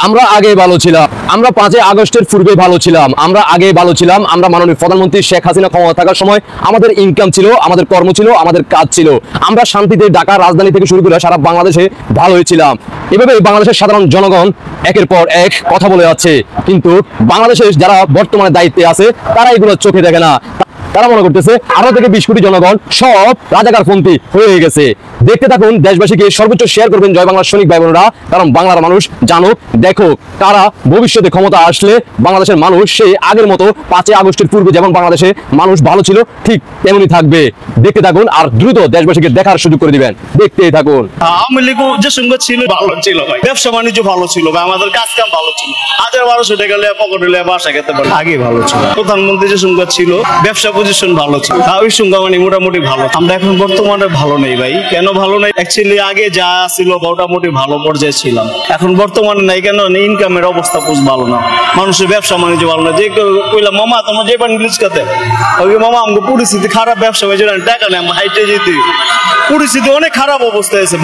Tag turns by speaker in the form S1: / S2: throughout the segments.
S1: আমরা আগে ভালো ছিলাম, আমরা 5 আগস্টের পূর্বে ভালো ছিলাম, আমরা আগে ভালো ছিলাম। আমরা মাননীয় প্রধানমন্ত্রী শেখ হাসিনা ক্ষমতা থাকার সময় আমাদের ইনকাম ছিল, আমাদের কর্ম ছিল, আমাদের কাজ ছিল। আমরা শান্তিতে ঢাকা রাজধানী থেকে শুরু করে সারা বাংলাদেশে ভালো হয়েছিলাম। এভাবে বাংলাদেশের সাধারণ জনগণ একের পর এক কথা বলে যাচ্ছে, কিন্তু বাংলাদেশের যারা বর্তমানে দায়িত্বে আছে তারা এগুলো চোখে দেখে না। তারা মনে করতেছে 18 থেকে 20 কোটি জনগণ সব রাজাকারপন্থী হয়ে গেছে। দেখতে থাকুন, দেশবাসীকে সর্বোচ্চ শেয়ার করবেন জয় বাংলার সৈনিক ভাই বোনেরা, কারণ বাংলার মানুষ জানুক, দেখো কারা ভবিষ্যতে ক্ষমতা আসলে বাংলাদেশের মানুষ সেই আগের মতো 5 আগস্টের পূর্বে যেমন বাংলাদেশে মানুষ ভালো ছিল ঠিক তেমনি থাকবে। দেখতে থাকুন আর দ্রুত দেশবাসীকে দেখার সুযোগ করে দিবেন, দেখতেই থাকুন।
S2: আওয়ামী লীগ যে সঙ্গে ছিল ভালো ছিল ভাই, ব্যবসা বাণিজ্য ভালো ছিল ভাই, আমাদের কাজ কাম ভালো ছিল। 1200 টাকা নিয়ে পকেটে নিয়ে বাসা খেতে পারে, আগে ভালো ছিল। প্রধানমন্ত্রী যে সঙ্গে ছিল ব্যবসা পজিশন ভালো ছিল, ওই সঙ্গে মানে মোটামুটি ভালো। আমরা এখন বর্তমানে ভালো নেই ভাই। কেন ভালো নেই? অ্যাকচুয়ালি আগে যা ছিল মোটামুটি ভালো পর্যায়ে ছিলাম, এখন বর্তমানে নাই। কেন? ইনকামের অবস্থা খুব ভালো না, মানুষের ব্যবসা বাণিজ্য ভালো না। যে কইলাম মামা তোমার যে ইংলিশ কাতে ওই মামা আমাকে পরিস্থিতি খারাপ, ব্যবসা বাণিজ্য টাকা নেই, আমরা হাইটে যেতে পরিস্থিতি অনেক খারাপ অবস্থা আছে।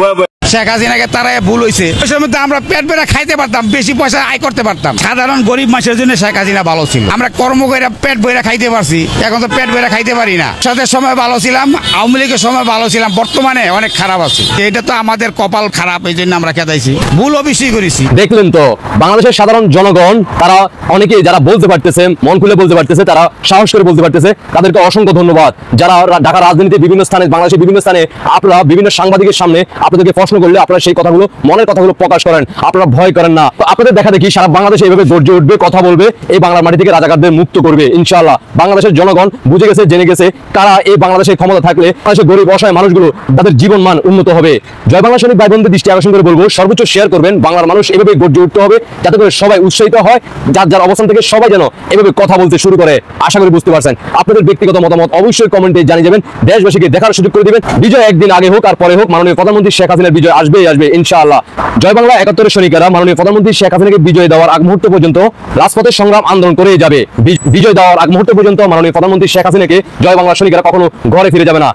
S3: শেখ হাসিনাকে তারাই ভুল হয়েছে। ওই মধ্যে আমরা পেট বেড়া খাইতে পারতাম, বেশি পয়সা আয় করতে পারতাম। সাধারণ গরিব মানুষের জন্য শেখ হাসিনা ভালো ছিল। আমরা কর্ম করে পেট বইরা খাইতে পারছি, এখন তো পেট বইরা খাইতে পারি না। সাথে সময় ভালো ছিলাম, আওয়ামী লীগের সময় ভালো ছিলাম, বর্তমানে অনেক খারাপ আছে। এটা তো আমাদের কপাল খারাপ, এই জন্য আমরা খেদাইছি, ভুল অবশ্যই করেছি।
S1: দেখলেন তো বাংলাদেশের সাধারণ জনগণ, তারা অনেকেই যারা বলতে পারতেছে, মন খুলে বলতে পারতেছে, তারা সাহস করে বলতে পারতেছে, তাদেরকে অসংখ্য ধন্যবাদ। যারা ঢাকা রাজধানীতে বিভিন্ন স্থানে, বাংলাদেশের বিভিন্ন স্থানে আপনারা বিভিন্ন সাংবাদিকের সামনে আপনাদেরকে প্রশ্ন করলে আপনারা সেই কথাগুলো, মনের কথাগুলো প্রকাশ করেন, আপনারা ভয় করেন না। আপনাদের দেখা দেখি সারা বাংলাদেশে এইভাবে গর্জে উঠবে, কথা বলবে, এই বাংলার মাটি থেকে রাজাকারদের মুক্ত করবে ইনশাআল্লাহ। বাংলাদেশের জনগণ বুঝে গেছে, জেনে গেছে কারা এই বাংলাদেশে ক্ষমতা থাকলে বাংলাদেশের গরিব অসহায় মানুষগুলো তাদের জীবন মান উন্নত হবে। জয় বাংলা সৈনিক ভাই বোনদের দৃষ্টি আকর্ষণ করে বলবো, সর্বোচ্চ শেয়ার করবেন। বাংলার মানুষ এভাবে গর্জে উঠতে হবে, যাতে করে সবাই উৎসাহিত হয়, যার যার অবস্থান থেকে সবাই যেন এভাবে কথা বলতে শুরু করে। আশা করি বুঝতে পারছেন। আপনাদের ব্যক্তিগত মতামত অবশ্যই কমেন্টে জানিয়ে যাবেন, দেশবাসীকে দেখার সুযোগ করে দিবেন। বিজয় একদিন আগে হোক আর পরে হোক, মাননীয় প্রধানমন্ত্রী শেখ হাসিনার বিজয় আসবেই আসবে ইনশাআল্লাহ। জয় বাংলা 71 সৈনিকেরা মাননীয় প্রধানমন্ত্রী শেখ হাসিনাকে বিজয় দেওয়ার আগ মুহূর্ত পর্যন্ত রাজপথের সংগ্রাম আন্দোলন করে যাবে। বিজয় দেওয়ার আগ মুহূর্ত পর্যন্ত মাননীয় প্রধানমন্ত্রী শেখ হাসিনাকে জয় বাংলা সৈনিকেরা কখনো ঘরে ফিরে যাবে না।